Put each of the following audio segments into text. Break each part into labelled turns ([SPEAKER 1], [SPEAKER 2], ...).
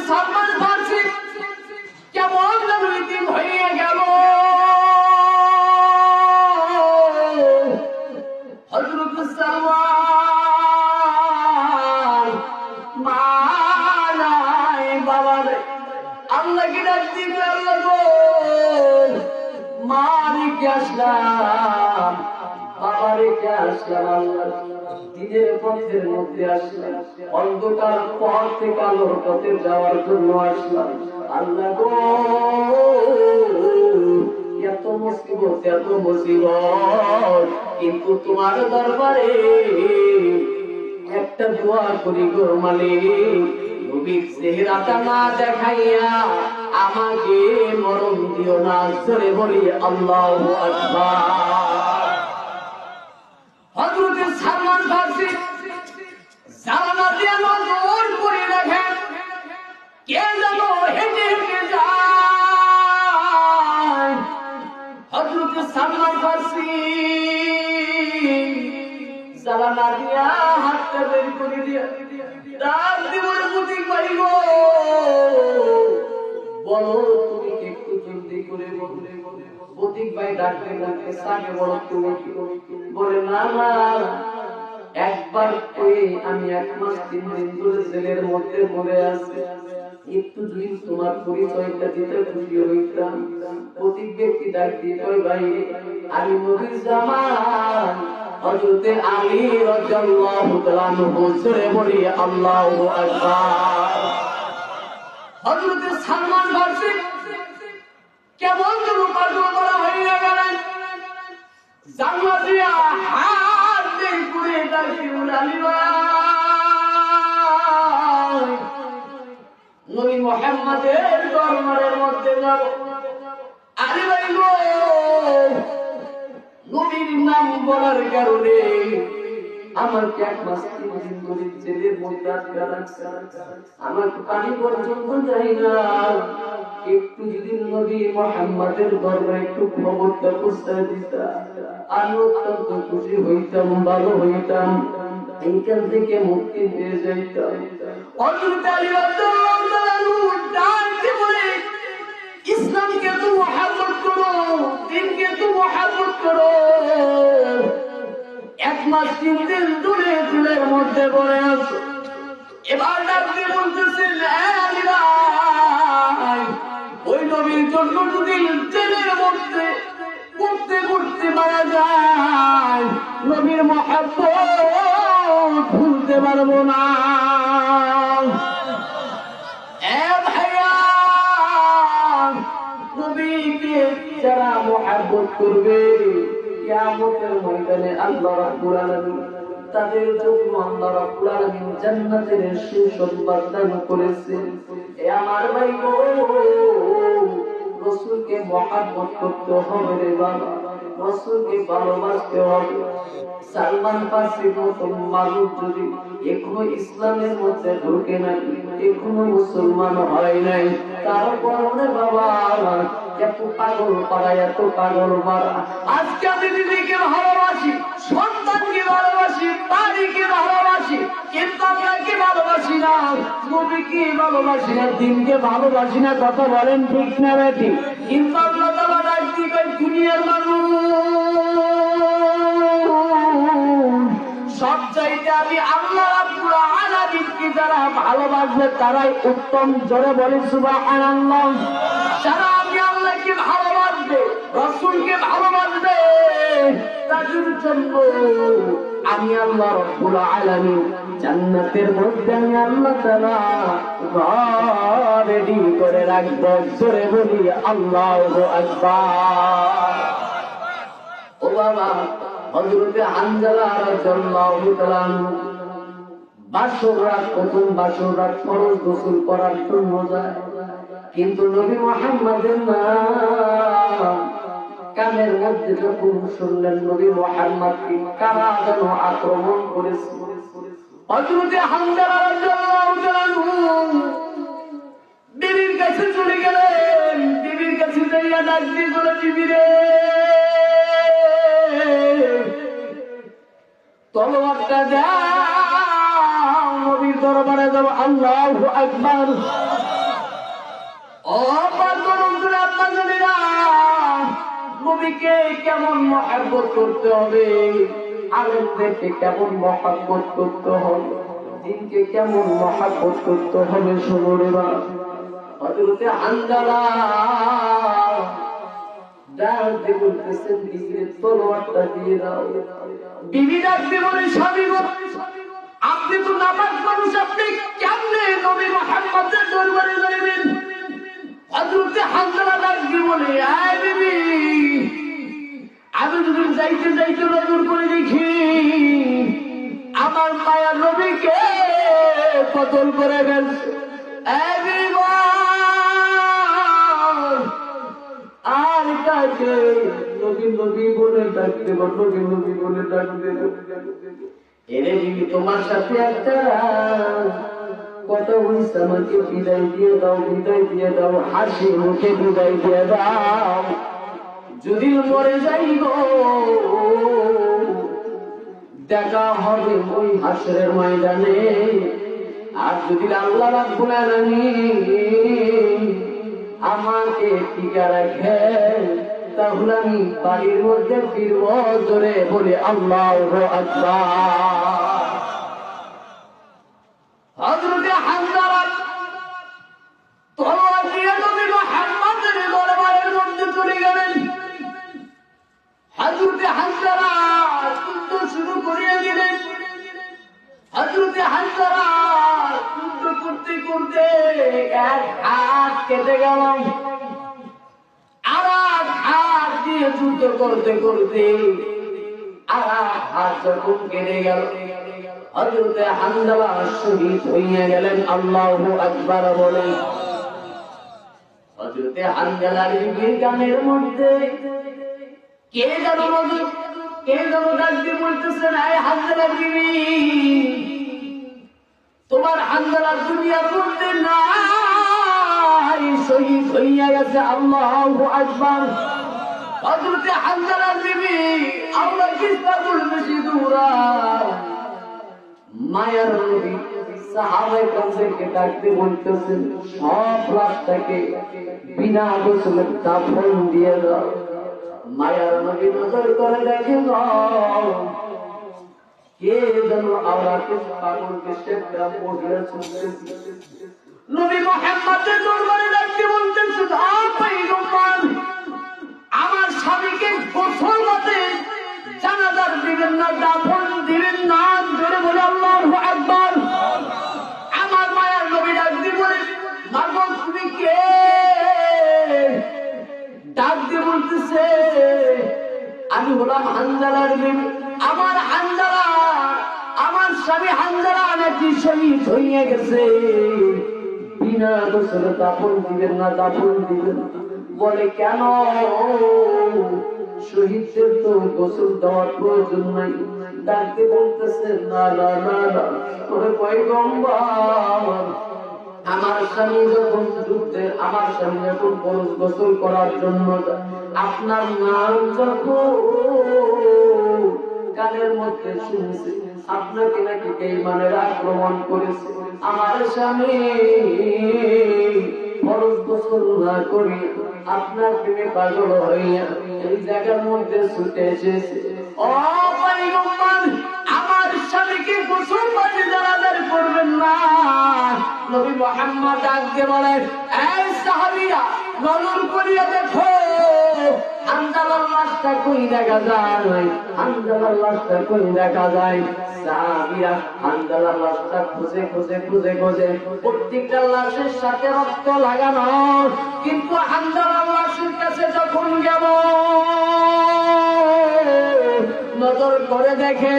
[SPEAKER 1] সালমান ফারসি কেমন রীতি হয়ে গেল। হযরত সালমান মা নাই বাবা নাই, আল্লাহকে ডাক দিল, আল্লাহ গো মা রেখে আসলাম, বাবা রেখে আসলাম, আল্লাহ দিনের পথের মধ্যে আসলাম, অন্ধকার পথ থেকে আলোর পথে যাওয়ার জন্য আসলাম। আল্লাহ গো এত মুসিবত, এত মুসিবত, কিন্তু তোমার দরবারে একটা দোয়া করি গো মালিক, নবীর চেহারাটা না দেখাইয়া আমাকে মরণ দিও না। জোরে বলি আল্লাহু আকবার। হযরত সালমান ফারসি জানালা দিয়ে নজর করে দেখেন কে যেন হেঁটে হেঁটে যায়। হযরত সালমান ফারসি জানালা দিয়া হাতটা বের করে দিয়া ডাক দিবার প্রতি পাইব, বলো তুমি একটু জলদি করে বলে। প্রতীক ভাই ডাকতে ডাকতে সামনে বড় তুমি বলে না না, একবার কই আমি 1 মাস 3 দিন ধরে জেলের মধ্যে মরে আছি, একটু যদি তোমার পরিচয়টা দিতে খুশি হইতাম। প্রতীক ব্যক্তি ডাক দিয়ে কই ভাই আমি নবীর জামাই হযরতে আলী রাদিয়াল্লাহু তাআলা আনহু। জোরে বলি আল্লাহু আকবার। হযরত সালমান ফারসি কেমন যেন পাগল করা হয়ে গেলেন, জানলা দিয়া হাত বের করে ডাকি আলী ভাই নবী মুহাম্মদের দরবারের মধ্যে যাব। আলী ভাই গো নবীর নাম বলার কারণে আমাকে 1 মাস 3 দিন ধরে জেলের মধ্যে আটকে রাখছে, আমার পানি পর্যন্ত যাই না। একটু যদি নবী মুহাম্মদের দরবারে একটু খবরটা পৌঁছে দিতা আমি অত্যন্ত খুশি হইতাম, ভালো হইতাম, এইখান থেকে মুক্তি পেয়ে যাইতাম। হযরত আলী রাদিয়াল্লাহু তাআলা ডাকতে বলে ইসলামকে তো মহব্বত করো, দ্বীনকে তো মহব্বত করো। 1 মাস 3 দিন ধরে জেলের মধ্যে পড়ে আছো, এবার ডাকতে বলতেছেন আলী ভাই ওই নবীর জন্য যদি জেলের মধ্যে করতে করতে মারা যায় নবীর মহব্বত ভুলতে পারবো না। ভাইয়া নবীকে যারা মহব্বত করবে কিয়ামতের ময়দানে আল্লাহ রাব্বুল আলামিন তাদের জন্য আল্লাহ রাব্বুল আলামিন জান্নাতের সুসংবাদ দান করেছেন। এ আমার ভাই গো রাসূলকে মহব্বত করতে হবে রে বাবা, রাসূলকে ভালোবাসতে হবে। সালমান ফারসির মতো মানুষ যদি এখনো ইসলামের মধ্যে ঢোকে নাই, এখনো মুসলমান হয় নাই, তারপর বাবা এত পাগল পাড়া, এত পাগল পাড়া। আজকে আমি দিদিকে ভালোবাসি, সন্তানকে ভালোবাসি, বাড়িকে ভালোবাসি, কিন্তু আপনাকে ভালোবাসি না, নবীকে ভালোবাসি না, দিনকে ভালোবাসি না। কথা বলেন ঠিক না বেটি? কিন্তু আল্লাহ তাআলা ডাকতে কই দুনিয়ার মানুষ সব চাইতে আমি আল্লাহ রাব্বুল আলামিনকে যারা ভালোবাসবে তারাই উত্তম। জোরে বলি সুবহানাল্লাহ। যারা আমি আল্লাহকে ভালোবাসবে, রাসূলকে ভালোবাসবে, তাদের জন্য আমি আল্লাহ রাব্বুল আলামিন জান্নাতের মধ্যে আমি আল্লাহ তাআলা ঘর রেডি করে রাখবো। জোরে বলি আল্লাহু আকবার। ও বাবা হযরতে হানজালা রাদিয়াল্লাহু তাআলা বাসর রাত, প্রথম বাসর রাত ফরজ গোসল করার জন্য যায়, কিন্তু নবী মুহাম্মদের নাম কানের মধ্যে যখন শুনলেন নবী মুহাম্মদকে কারা যেন আক্রমণ করেছে, হযরতে হানজালা রাদিয়াল্লাহু তাআলা বিবির কাছে চলে গেলেন। বিবির কাছে যাইয়া ডাক দিয়ে বলে বিবি রে তলোয়ারটা দাও, নবীর দরবারে যাব। আল্লাহু আকবার। ও বন্ধুরা, আপনারা নবীকে কেমন মহব্বত করতে হবে, আলেমদেরকে কেমন মহব্বত করতে হবে, দিনকে কেমন মহব্বত করতে হবে শুনুরা। হযরতে হানজালা ডাকতে বলতেছেন, নিজের তলোয়ারটা দিয়ে দাও। বিবি ডাকতে বলে, স্বামী গো, আপনি তো নাপাক মানুষ, আপনি কেমনে নবী মুহাম্মদের দরবারে যাবেন? হযরতে হানজালা ডাকতে বলে, আয় বিবি, আমি যদি যাইতে যাইতে নজর করে দেখি আমার মায়ার নবীকে কতল করে ফেলছে। আর কাকে নবী নবী বলে ডাকতে, নবী নবী বলে ডাকতে। এরে বিবি, তোমার সাথে একটা কথা হইছে, আমাকে বিদায় দিয়ে দাও, বিদায় দিয়ে দাও, হাসি মুখে বিদায় দিয়ে দাও। যদি মরে যাই গো, দেখা হবে ওই হাসরের ময়দানে। আর যদি আল্লাহ রাব্বুল আলামিন আমাকে টিকা রাখে, তাহলে আমি বাড়ির মধ্যে ফিরব। জোরে বলে আল্লাহু আকবার। হযরতে হানজালা তলোয়ার দিয়ে নবী মুহাম্মদের দরবারের মধ্যে চলে গেলেন। হযরতে হানজালা যুদ্ধ শুরু করিয়ে দিলেন। হযরতে হানজালা যুদ্ধ করতে করতে এক হাত কেটে গেল, আর এক হাত দিয়ে যুদ্ধ করতে করতে আর এক হাত যখন কেটে গেল, হযরতে হানজালা শহীদ হইয়া গেলেন। আল্লাহু আকবার বলে। হযরতে হানজালার বিবির গানের মধ্যে কে যেন ডাক দিয়ে বলতেছেন, আয় হানজালার বিবি, তোমার হানজালা দুনিয়ার মধ্যে নাই, শহীদ হইয়া গেছে। আল্লাহু আকবার। হযরতে হানজালার বিবি আল্লাহ কিসবাতুল মসজিদুরা মায়ার নবী সাহাবায়ে কেরামকে ডাকতে বলতেছেন, সব লাশটাকে বিনা গোসলে দাফন দিয়ে দাও। মায়ার নবী নজর করে দেখেন, কে যেন আওরাতে পাগলকে শেখরা মহিলা শুনতেছে। নবী মুহাম্মদের দরবারে ডাকতে বলতেছেন, পয়গম্বর, আমার স্বামীকে গোসল মতে জানাজার দিবেন না, দাফন দিবেন না। জোরে বলে আল্লাহু আকবার। আমার মায়ার নবী ডাকতে বলে, মাগো তুমি কে? ডাক দিয়ে বলতেছে, আমি হলাম হানজালার বিবি। আমার হানজালা, আমার স্বামী হানজালা নাকি শহীদ হইয়া গেছে, বিনা গোসলে দাফন দিবেন না, দাফন দিবেন। বলে কেন? শহীদদের তো গোসল দেওয়ার প্রয়োজন নাই। ডাকতে বলতেছে, না না না না, ওরে পয়গম্বর, আমার স্বামী যখন যুদ্ধে, আমার স্বামী যখন গোসল করার জন্য আপনার নাম যখন কানের মধ্যে শুনছে, আপনাকে নাকি বেঈমানের আক্রমণ করেছে, আমার স্বামী ফরজ গোসল না করি আপনার প্রেমে পাগল হইয়া এই জায়গার মধ্যে ছুটে এসেছে। ও পয়গম্বর, আমার স্বামীকে গোসল পানি জানাজার করবেন না। নবী মুহাম্মদ ডাকতে বলেন, এই সাহাবীরা, নজর করিয়া দেখো হানজালার লাশটা কই দেখা যায়, হানজালার লাশটা কই দেখা যায়। সাহাবীরা হানজালার লাশটা খুঁজে খুঁজে খুঁজে খুঁজে প্রত্যেকটা লাশের সাথে রক্ত লাগানো, কিন্তু হানজালার লাশের কাছে যখন গেল নজর করে দেখে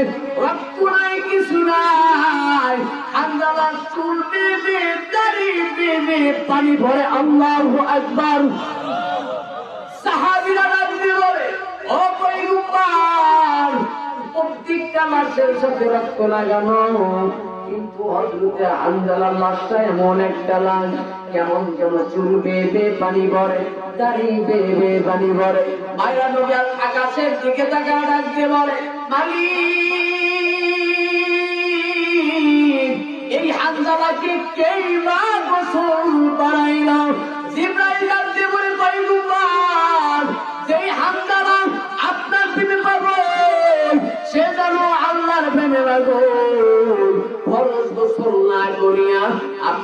[SPEAKER 1] রক্ত নাই, কিছু নাই। হানজালার চুল বেবে, দাড়ি বেবে পানি ভরে। আল্লাহু আকবার। সাহাবীরা ডাকতে বলে, ও পয়গম্বর, প্রত্যেকটা লাশের সাথে রক্ত লাগানো, কিন্তু হযরতে হানজালার লাশটা এমন একটা লাশ, কেমন যেন চুল বেবে পানি ভরে, দাড়ি বেবে পানি ভরে। মায়েরা নবী আকাশের দিকে তাকায় ডাকতে বলে, মালিক, এই হানজালাকে কে বা গোসল করাইল? জিবরাইল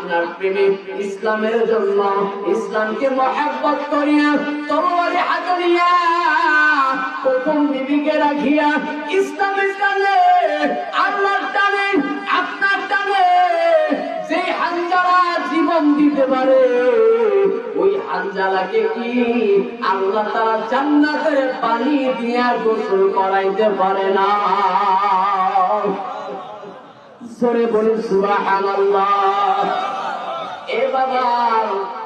[SPEAKER 1] আপনার প্রেমে ইসলামের জন্য ইসলামকে মহব্বত করিয়া তলোয়ারে হাতে নিয়া প্রথম বিবিকে রাখিয়া ইসলামের টানে আল্লাহর টানে আপনার টানে যে হানজালা জীবন দিতে পারে ওই হানজালাকে কি আল্লাহ তাআলা জান্নাতের পানি দিয়া গোসল করাইতে পারে না? জোরে বলুন সুবহানাল্লাহ। এ বাবা,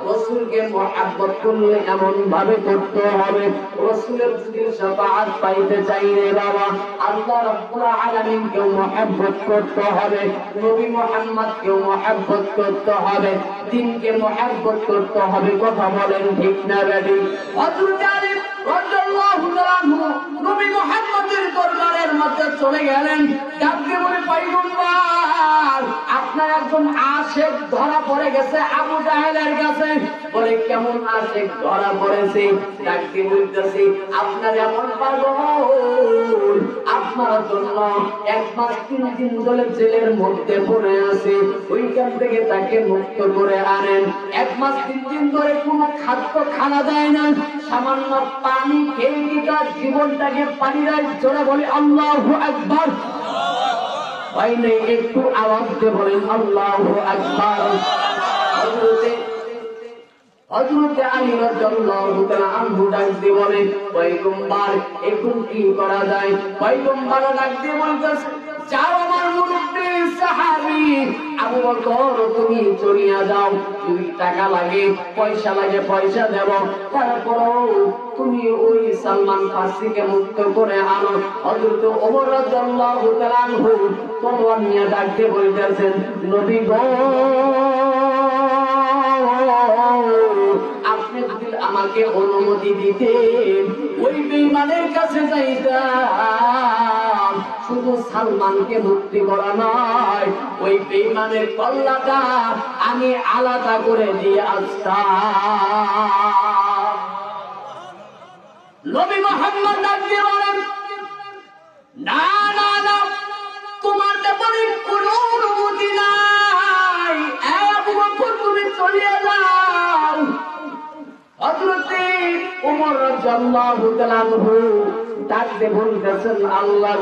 [SPEAKER 1] রাসূলকে মহব্বত করলে এমন ভাবে করতে হবে, রাসূলের যদি শাফাআত পাইতে চাই রে বাবা, আল্লাহ রাব্বুল আলামিনকে মহব্বত করতে হবে, নবী মুহাম্মদকে মহব্বত করতে হবে, দ্বীনকে মহব্বত করতে হবে। কথা বলেন ঠিক না বেঠিক? হযরত আলী রাদিয়াল্লাহু তাআলা নবী মুহাম্মদের দরবারের মধ্যে চলে গেলেন, ডাকতে বলে পয়গম্বর আপনার একজন আশিক ধরা পড়ে গেছে আবু জাহেলের কাছে। বলে কেমন আশিক ধরা পড়েছে? ডাকতে বলতেছি আপনার এমন পাগল আপনার জন্য 1 মাস 3 দিন ধরে জেলের মধ্যে পড়ে আছে, ওইখান থেকে তাকে মুক্ত করে আনেন। 1 মাস 3 দিন ধরে কোনো খাদ্য খানা দেয় না, সামান্য পানি খেয়ে কি তার জীবনটাকে পানিরাই জোরে বলে আল্লাহু আকবার। ভাই নেই একটু আওয়াজ দিয়ে বলেন আল্লাহু আকবার। হযরত আলী রাদিয়াল্লাহু তাআলা আনহু ডাক দিয়ে বলে পয়গম্বর এখন কি করা যায়? পয়গম্বর ডাক দিয়ে বলতেছে যাও আমার মুরব্বি সাহাবী আবু বকর তুমি চলিয়া যাও, 2 টাকা লাগে পয়সা লাগে পয়সা দেব, তারপরও তুমি ওই সালমান ফার্সিকে মুক্ত করে আনো। হযরত ওমর রাদিয়াল্লাহু তাআলা আনহু তলোয়ার নিয়ে ডাক দিয়ে বলতেছেন নবী গো আপনি যদি আমাকে অনুমতি দিতেন ওই বেঈমানের কাছে যাইতাম, শুধু সালমানকে মুক্তি করা নয় ওই বেঈমানের কল্লাটা আমি আলাদা করে দিয়ে আসতাম। নবী মুহাম্মদ ডাক দিয়ে বলেন না না না, তোমার ব্যাপারে কোনো অনুমতি নাই, আবু বকর তুমি চলে যাও। হযরত ওমর রাদিয়াল্লাহু তাআলা ডাকতে বলতেছেন আল্লাহ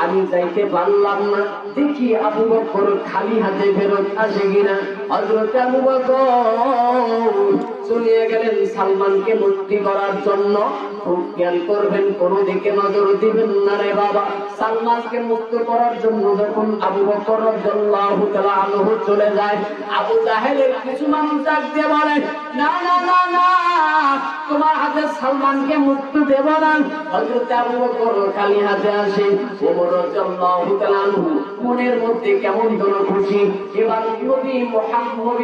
[SPEAKER 1] আমি যাইতে পারলাম না, দেখি আবু বকর খালি হাতে ফেরত আসে কিনা। হযরত আবু বকর চলে গেলেন সালমানকে মুক্তি করার জন্য। খুব খেয়াল করবেন, কোনো দিকে নজর দিবেন না রে বাবা। সালমানকে মুক্ত করার জন্য যখন আবু বকর রাদিয়াল্লাহু তাআলা আনহু চলে যায়, আবু জাহেলের কিছু মানুষ ডাক দিয়ে বলে না না না না, তোমার হাতে সালমানকে মুক্ত দেব না। হযরত আবু বকর খালি হাতে আসে। ওমর রাদিয়াল্লাহু তাআলা আনহু মনের মধ্যে কেমন যেন খুশি, এবার নবী মুহাম্মদ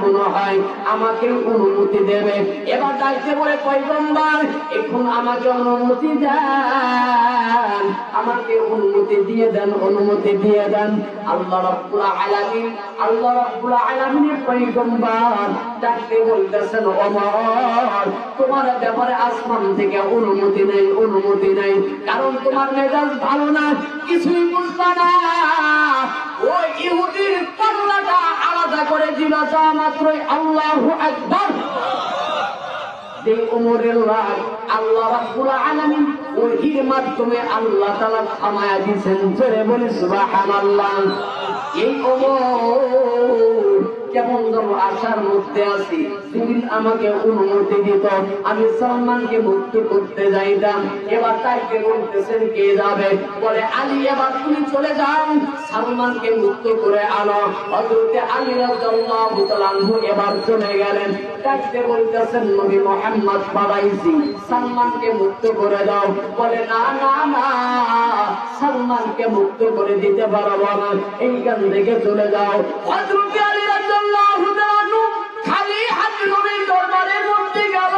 [SPEAKER 1] মনে হয় আমাকে অনুমতি দেবে। এবার ডাকতে বলে পয়গম্বর এখন আমাকে অনুমতি দেন, আমাকে অনুমতি দিয়ে দেন, অনুমতি দিয়ে দেন। আল্লাহ রাব্বুল আলামিনের পয়গম্বর ডাকতে বলতেছেন ওমর তোমার ব্যাপারে আসমান থেকে অনুমতি নেই, অনুমতি নেই, কারণ তোমার মেজাজ ভালো না, কিছুই বুঝবা না। ওই ইহুদির কল্লাটা আলাদা করে দিবা যা মাত্রই আল্লাহু আকবার। এই ওমরের রাগ আল্লাহ রাব্বুল আলামিন ওহির মাধ্যমে আল্লাহ তাআলা থামায়া দিয়েছেন। জোরে বলি সুবহানাল্লাহ। এই ওমর কেমন যেন আশার মধ্যে আছি, সেদিন আমাকে অনুমতি দিত আমি সালমানকে মুক্ত করতে যাইতাম। এবার তাকে বলতেছেন কে যাবে? বলে আলী এবার তুমি চলে যাও, সালমানকে মুক্ত করে আনো। হযরত আলী রাদিয়াল্লাহু তাআলা আনহু এবার চলে গেলেন। তাকে বলতেছেন নবী মুহাম্মদ পাঠাইছি, সালমানকে মুক্ত করে দাও। বলে না না না, সালমানকে মুক্ত করে দিতে পারবো না, এইখান থেকে চলে যাও। হযরত আলী রাদিয়াল্লাহু তাআলা আনহু খালি হাতে নবীর দরবারে মধ্যে গেল।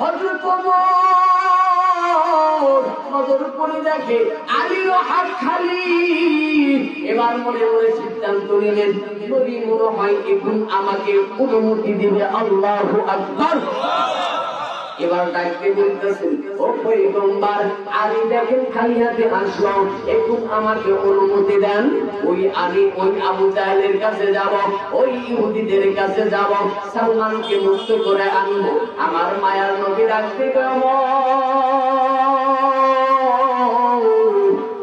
[SPEAKER 1] হযরত ওমর নজর করে দেখে আলীর হাত খালি। এবার মনে মনে সিদ্ধান্ত নিলেন নবী মনে হয় এখন আমাকে অনুমতি দিবে। আল্লাহু আকবার। এবার ডাকতে বলতেছেন, ও পয়গম্বর, আলী দেখেন খালি হাতে আসলো, একটু আমাকে অনুমতি দেন, আমি ওই আবু জাহেলের কাছে যাব, ওই ইহুদিদের কাছে যাব, সালমানকে মুক্ত করে আনবো। আমার মায়ার নবী ডাকতে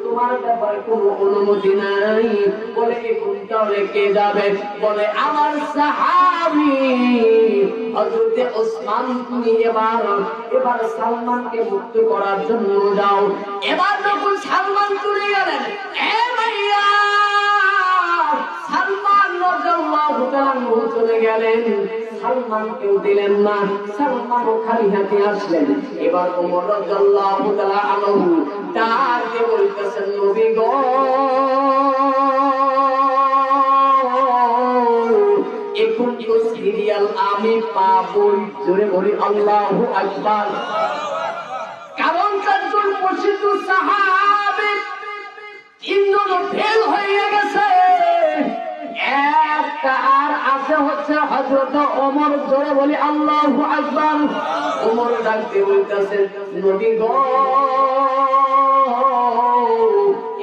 [SPEAKER 1] তোমার ব্যাপারে কোনো অনুমতি নাই। বলে এখন তাহলে কে যাবে? বলে আমার সাহাবী হযরতে ওসমান, তুমি এবার সালমানকে মুক্ত করার জন্য যাও। এবার যখন সালমান চলে গেলেন, এ ভাইয়া সালমান রাদিয়াল্লাহু তাআলা চলে গেলেন, সালমানকেও দিলেন না, সালমানও খালি হাতে আসলেন। এবার ওমর রাদিয়াল্লাহু তাআলা আনহু ডাকে বলতেছেন, নবী গো, এখন তো সিরিয়াল আমি পাবই। জোরে বলি আল্লাহু আকবার। কারণ চারজন প্রসিদ্ধ সাহাবী তিনজন ফেল হয়ে গেছে, একটা আর আছে হচ্ছে হযরত ওমর। জোরে বলি আল্লাহু আকবার। ওমর ডাকতে বলতেছেন, নবী গো,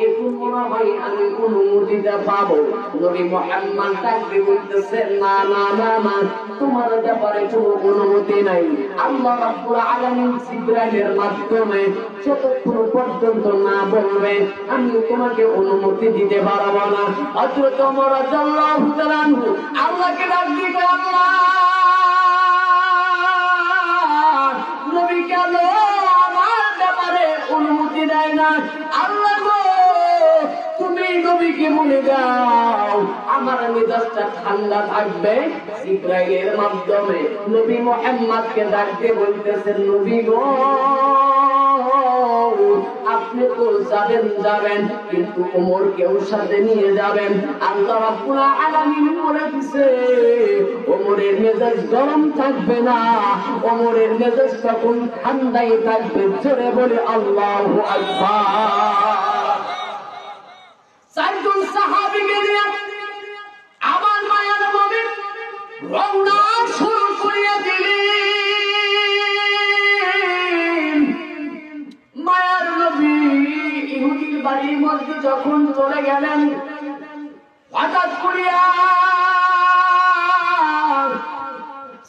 [SPEAKER 1] এখন মনে হয় আমি অনুমতিটা পাবো। নবী মুহাম্মদ ডাকতে বলতেছেন, না না না না, তোমার ব্যাপারে কোনো অনুমতি নাই। আল্লাহ রাব্বুল আলামিন জিবরাইলের মাধ্যমে যতক্ষণ পর্যন্ত না বলবে আমি তোমাকে অনুমতি দিতে পারবো না। হযরত ওমর রাদিয়াল্লাহু তাআলা আল্লাহকে ডাক দিতে, আল্লাহ, নবী কেন আমার ব্যাপারে অনুমতি দেয় না? আল্লাহ গো, তুমি নবীকে বলে দাও আমার মেজাজটা ঠান্ডা থাকবে। জিবরাইলের মাধ্যমে নবী মুহাম্মদকে ডাকতে বলতেছেন, নবী গো, আপনি তো যাবেন, কিন্তু ওমরকেও সাথে নিয়ে যাবেন। আল্লাহ রাব্বুল আলামিন বলে দিয়েছে, ওমরের মেজাজ গরম থাকবে না, ওমরের মেজাজ তখন ঠান্ডাই থাকবে। জোরে বলে আল্লাহু আকবার। চারজন সাহাবীকে নিয়ে আমার মায়ার নবী রওনা শুরু করে দিলেন। মায়ার নবী ইহুদির বাড়ির মধ্যে যখন চলে গেলেন, হঠাৎ করিয়া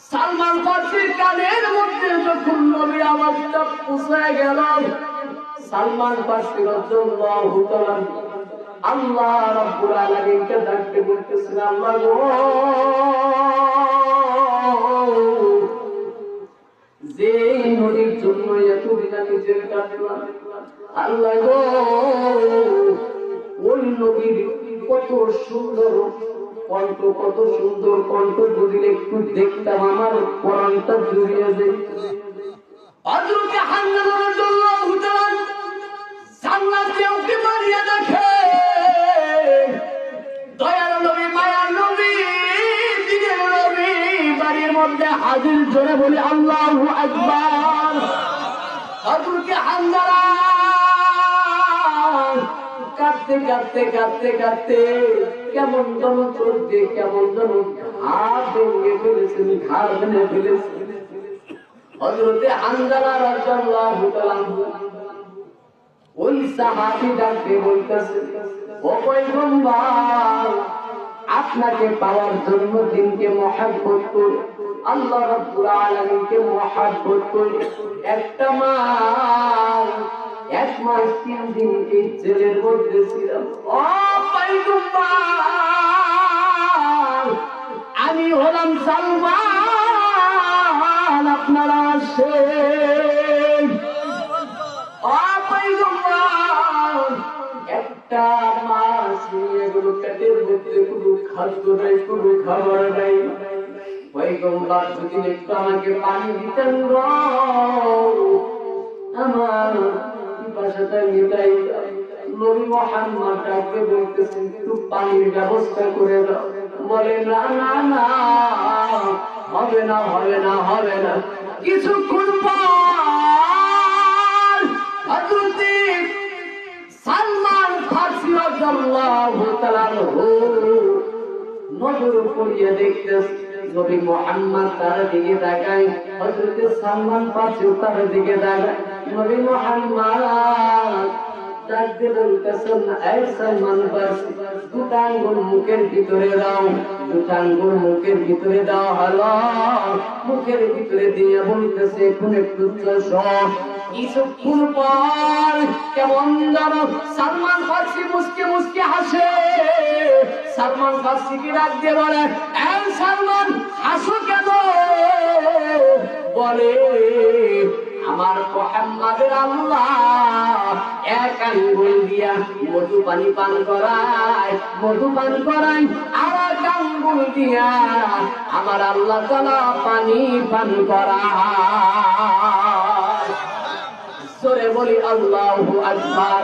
[SPEAKER 1] সালমান ফারসির কানের মধ্যে যখন নবীর আওয়াজটা পৌঁছে গেল, সালমান ফারসি রাদিয়াল্লাহু তাআলা আল্লাহ রাব্বুল আলামিনকে ডাকতে বলতেছেন, আল্লাহ গো, যে নবীর জন্য এত বিনা নিজের কাটলাম, আল্লাহ গো, ওই নবীর কত সুন্দর কণ্ঠ, কত সুন্দর কণ্ঠ, যদি একটু দেখতাম আমার কোরআনটা জুড়িয়ে যেত। হযরত হামজা রাদিয়াল্লাহু তাআলা জান্নাতে ওকে মারিয়া দেখে, দয়ার নবী, মায়ার নবী, দিনের নবী বাড়ির মধ্যে হাজির। জোরে বলি আল্লাহু আকবার। হযরত হামজা কাঁদতে কাঁদতে কাঁদতে কাঁদতে কেমন যেন চলতে, কেমন যেন হাত ভেঙে ফেলেছেন, ঘাড় ভেঙে ফেলেছেন। হযরত হামজা রাদিয়াল্লাহু তাআলা ওই সাহাবী ডাকতে বলতেছে, ও পয়গম্বর, আপনাকে পাওয়ার জন্য দিনকে মহব্বত করে, আল্লাহ রাব্বুল আলামিনকে মহব্বত করে একটা মাস, 1 মাস 3 দিন এই জেলের মধ্যে ছিলাম। ও পয়গম্বর, আমি হলাম সালমান, আপনারা আসেন। ও পয়গম্বর, একটা মাস এগুলো পেটের মধ্যে কোনো খাদ্য নাই, কোনো খাবার নাই। পয়গম্বর, যদি একটু আমাকে পানি দিতেন গো, আমার পিপাসাটা মিটাই। নবী মুহাম্মদ ডাকতে বলতেছেন, একটু পানির ব্যবস্থা করে দাও। বলে, না না না, হবে না, হবে না, হবে না। কিছুক্ষণ পর হযরত সালমান ফারসি রাদিয়াল্লাহু তাআলা নজর করিয়া দেখতেছে, নবী মুহাম্মদ তার দিকে তাকায়, হযরত সালমান ফারসি তার দিকে তাকায়। নবী মুহাম্মদ ডাকতে বলতেছেন, এই সালমান ফারসি, দুটা আঙ্গুল মুখের ভিতরে দাও, দুটা আঙ্গুল মুখের ভিতরে দাও। হলো মুখের ভিতরে দিয়ে বলতেছে, এখন একটু কিছুক্ষণ পর কেমন যেন সালমান ফারসি মুসকে মুসকে হাসে। সালমান ফারসি কি ডাক দিয়ে বলে, এই সালমান হাসো কেন? বলে, আমার মুহাম্মাদের আল্লাহ এক আঙ্গুল দিয়া মধু পানি পান করায়, মধু পান করায়, আর এক আঙ্গুল দিয়া আমার আল্লাহ তাআলা পানি পান করায়। জোরে বলি আল্লাহু আকবার।